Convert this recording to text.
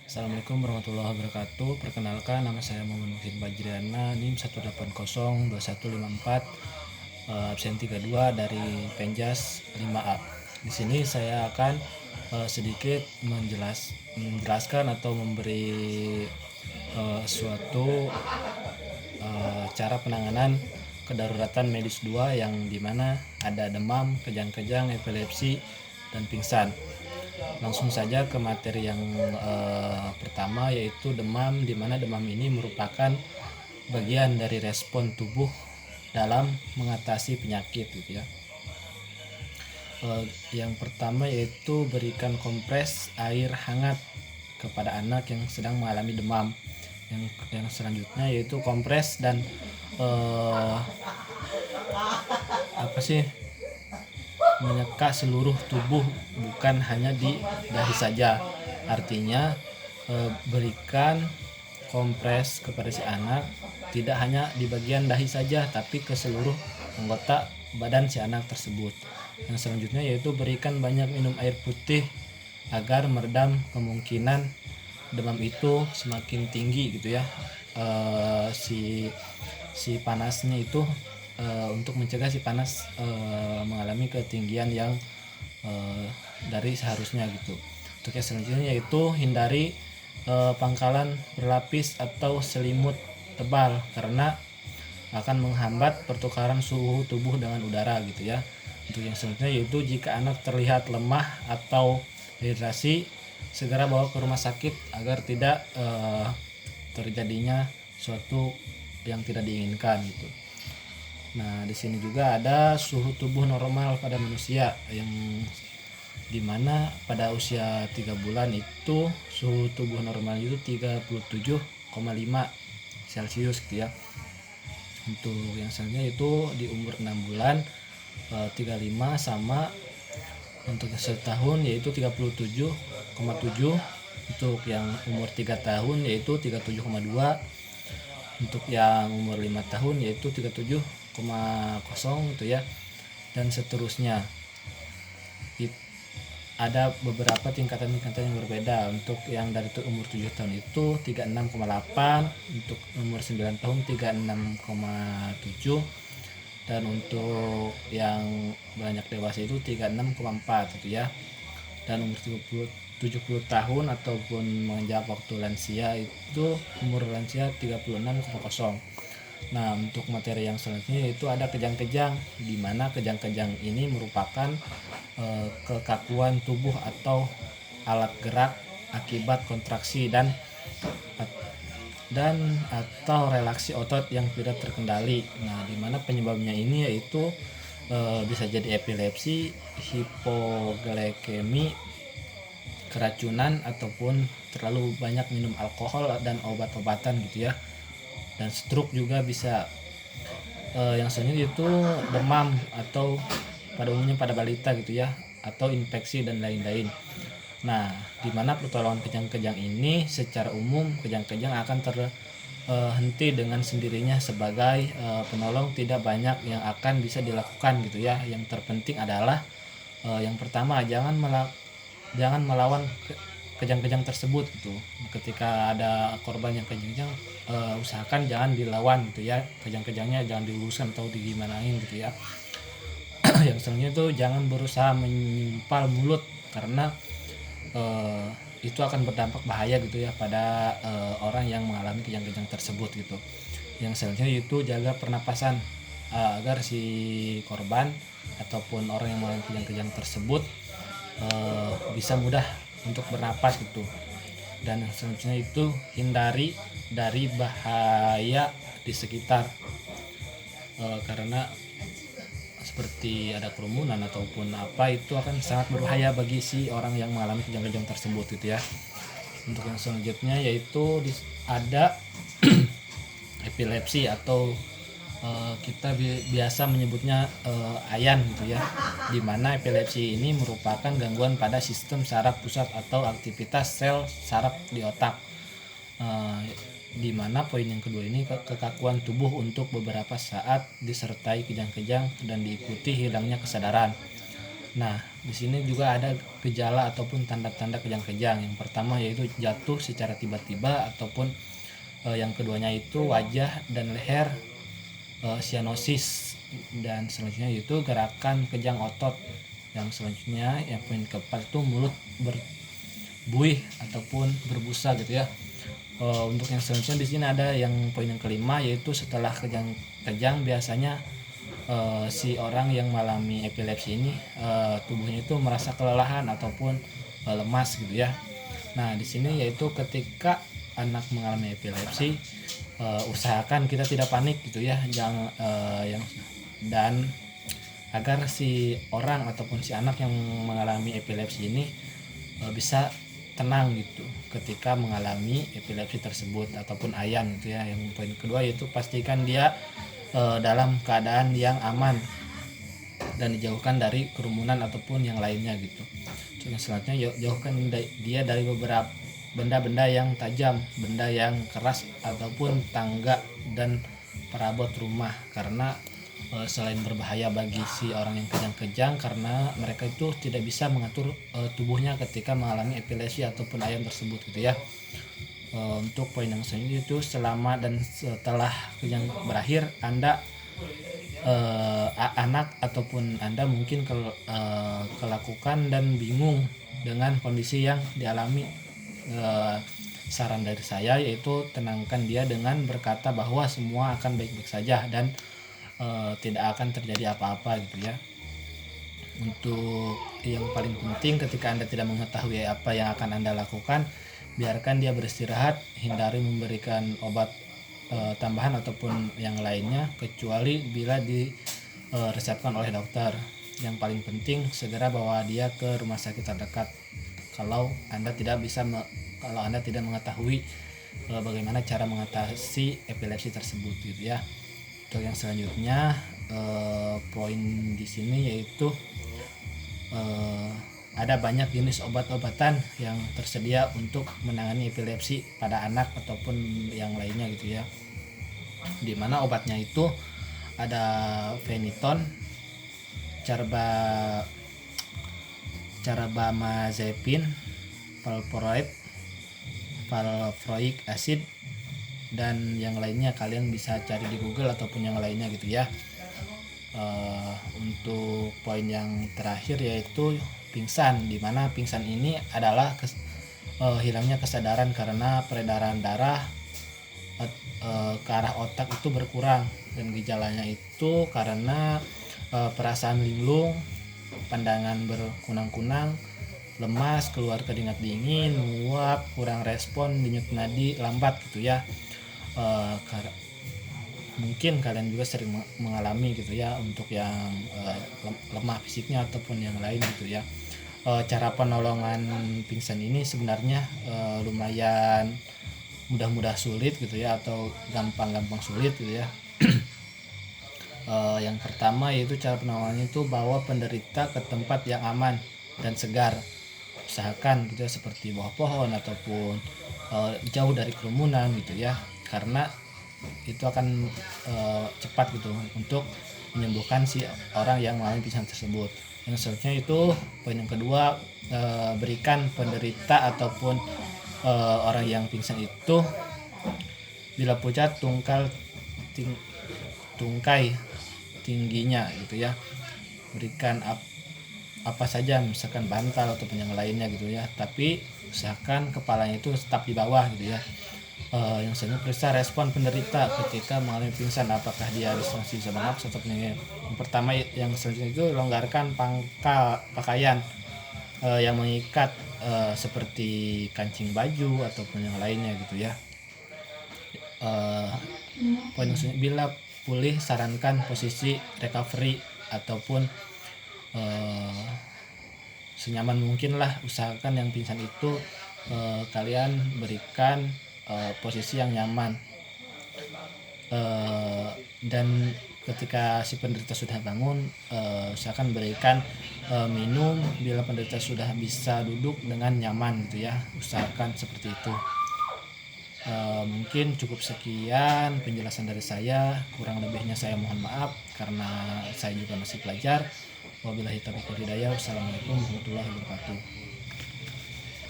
Assalamualaikum warahmatullahi wabarakatuh. Perkenalkan, nama saya Muhammad Muhsin Bajriana, NIM 1802154, absen 32 dari Penjas 5A. Di sini saya akan sedikit menjelaskan atau memberi suatu cara penanganan kedaruratan medis 2 yang dimana ada demam, kejang-kejang, epilepsi, dan pingsan. Langsung saja ke materi yang pertama, yaitu demam, di mana demam ini merupakan bagian dari respon tubuh dalam mengatasi penyakit gitu ya. Yang pertama yaitu berikan kompres air hangat kepada anak yang sedang mengalami demam. Yang selanjutnya yaitu kompres dan menyeka seluruh tubuh, bukan hanya di dahi saja. Artinya berikan kompres kepada si anak tidak hanya di bagian dahi saja, tapi ke seluruh anggota badan si anak tersebut. Yang selanjutnya yaitu berikan banyak minum air putih agar meredam kemungkinan demam itu semakin tinggi gitu ya. Si panasnya itu untuk mencegah si panas mengalami ketinggian yang dari seharusnya gitu. Untuk yang selanjutnya yaitu hindari pangkalan berlapis atau selimut tebal karena akan menghambat pertukaran suhu tubuh dengan udara gitu ya. Untuk yang selanjutnya yaitu jika anak terlihat lemah atau dehidrasi, segera bawa ke rumah sakit agar tidak terjadinya suatu yang tidak diinginkan gitu. Nah, di sini juga ada suhu tubuh normal pada manusia yang dimana pada usia 3 bulan itu suhu tubuh normal itu 37,5 Celcius gitu ya. Untuk yang selanjutnya itu di umur 6 bulan 35 sama, untuk setahun yaitu 37,7, untuk yang umur 3 tahun yaitu 37,2, untuk yang umur 5 tahun yaitu 37,0 gitu ya, dan seterusnya. Ada beberapa tingkatan-tingkatan yang berbeda. Untuk yang dari umur 7 tahun itu 36,8, untuk umur 9 tahun 36,7, dan untuk yang banyak dewasa itu 36,4 gitu ya. Dan umur 70 tahun ataupun menginjak waktu lansia itu umur lansia 36,0. Nah, untuk materi yang selanjutnya itu ada kejang-kejang, di mana kejang-kejang ini merupakan kekakuan tubuh atau alat gerak akibat kontraksi dan atau relaksi otot yang tidak terkendali. Nah, di mana penyebabnya ini yaitu bisa jadi epilepsi, hipoglikemi, keracunan, ataupun terlalu banyak minum alkohol dan obat-obatan gitu ya. Dan stroke juga bisa. Yang selanjutnya itu demam atau pada umumnya pada balita gitu ya, atau infeksi dan lain-lain. Nah, di mana pertolongan kejang-kejang ini secara umum kejang-kejang akan terhenti dengan sendirinya sebagai penolong, tidak banyak yang akan bisa dilakukan gitu ya. Yang terpenting adalah yang pertama jangan melawan kejang-kejang tersebut gitu. Ketika ada korban yang kejang-kejang, usahakan jangan dilawan gitu ya, kejang-kejangnya jangan diluruskan atau digimanain gitu ya. Yang selanjutnya itu jangan berusaha menyempal mulut karena itu akan berdampak bahaya gitu ya pada orang yang mengalami kejang-kejang tersebut gitu. Yang selanjutnya itu jaga pernapasan agar si korban ataupun orang yang mengalami kejang-kejang tersebut bisa mudah untuk bernapas gitu. Dan selanjutnya itu hindari dari bahaya di sekitar karena seperti ada kerumunan ataupun apa, itu akan sangat berbahaya bagi si orang yang mengalami kejang-kejang tersebut gitu ya. Untuk yang selanjutnya yaitu ada epilepsi atau kita biasa menyebutnya ayan gitu ya, di mana epilepsi ini merupakan gangguan pada sistem saraf pusat atau aktivitas sel saraf di otak. Di mana poin yang kedua ini kekakuan tubuh untuk beberapa saat disertai kejang-kejang dan diikuti hilangnya kesadaran. Nah, di sini juga ada gejala ataupun tanda-tanda kejang-kejang. Yang pertama yaitu jatuh secara tiba-tiba, ataupun yang keduanya itu wajah dan leher sianosis, dan selanjutnya itu gerakan kejang otot. Yang selanjutnya yang poin keempat itu mulut berbuih ataupun berbusa gitu ya. Untuk yang selanjutnya di sini ada yang poin yang kelima, yaitu setelah kejang-kejang biasanya si orang yang mengalami epilepsi ini tubuhnya itu merasa kelelahan ataupun lemas gitu ya. Nah, di sini yaitu ketika anak mengalami epilepsi, usahakan kita tidak panik gitu ya, jangan dan agar si orang ataupun si anak yang mengalami epilepsi ini bisa tenang gitu ketika mengalami epilepsi tersebut ataupun ayan gitu ya. Yang poin kedua yaitu pastikan dia dalam keadaan yang aman dan dijauhkan dari kerumunan ataupun yang lainnya gitu. Yang selanjutnya jauhkan dia dari beberapa benda-benda yang tajam, benda yang keras ataupun tangga dan perabot rumah, karena selain berbahaya bagi si orang yang kejang-kejang karena mereka itu tidak bisa mengatur tubuhnya ketika mengalami epilepsi ataupun ayan tersebut gitu ya. Untuk poin yang selanjutnya itu selama dan setelah kejang berakhir, Anda anak ataupun Anda mungkin kelakukan dan bingung dengan kondisi yang dialami. Saran dari saya yaitu tenangkan dia dengan berkata bahwa semua akan baik-baik saja dan tidak akan terjadi apa-apa gitu ya. Untuk yang paling penting ketika Anda tidak mengetahui apa yang akan Anda lakukan, biarkan dia beristirahat, hindari memberikan obat tambahan ataupun yang lainnya kecuali bila diresepkan oleh dokter. Yang paling penting segera bawa dia ke rumah sakit terdekat kalau Anda tidak mengetahui bagaimana cara mengatasi epilepsi tersebut gitu ya. Untuk yang selanjutnya poin di sini yaitu ada banyak jenis obat-obatan yang tersedia untuk menangani epilepsi pada anak ataupun yang lainnya gitu ya. Dimana obatnya itu ada Phenytoin, carbamazepine, valproic acid, dan yang lainnya kalian bisa cari di Google ataupun yang lainnya gitu ya. Untuk poin yang terakhir yaitu pingsan, dimana pingsan ini adalah hilangnya kesadaran karena peredaran darah ke arah otak itu berkurang, dan gejalanya itu karena perasaan linglung, pandangan berkunang-kunang, lemas, keluar keringat dingin, menguap, kurang respon, denyut nadi lambat gitu ya. Mungkin kalian juga sering mengalami gitu ya, untuk yang lemah fisiknya ataupun yang lain gitu ya. Cara penolongan pingsan ini sebenarnya lumayan mudah-mudah sulit gitu ya, atau gampang-gampang sulit gitu ya. Yang pertama yaitu cara penolongannya itu bawa penderita ke tempat yang aman dan segar. Usahakan gitu ya, seperti bawah pohon ataupun jauh dari kerumunan gitu ya, karena itu akan cepat gitu untuk menyembuhkan si orang yang mengalami pingsan tersebut. Yang selanjutnya itu poin yang kedua, berikan penderita ataupun orang yang pingsan itu bila pucat tungkai tingginya gitu ya. Berikan apa saja, misalkan bantal ataupun yang lainnya gitu ya, tapi usahakan kepalanya itu tetap di bawah gitu ya. Yang selanjutnya periksa respon penderita ketika mengalami pingsan, apakah dia responsi bisa bernapas atau yang pertama. Yang selanjutnya itu longgarkan pakaian yang mengikat seperti kancing baju ataupun yang lainnya gitu ya. Poin selanjutnya, bila pulih sarankan posisi recovery ataupun senyaman mungkin lah. Usahakan yang pingsan itu kalian berikan posisi yang nyaman, dan ketika si penderita sudah bangun, usahakan berikan minum bila penderita sudah bisa duduk dengan nyaman gitu ya. Usahakan seperti itu. Mungkin cukup sekian penjelasan dari saya, kurang lebihnya saya mohon maaf karena saya juga masih pelajar. Wabillahi taufiq wal hidayah. Wassalamualaikum warahmatullahi wabarakatuh.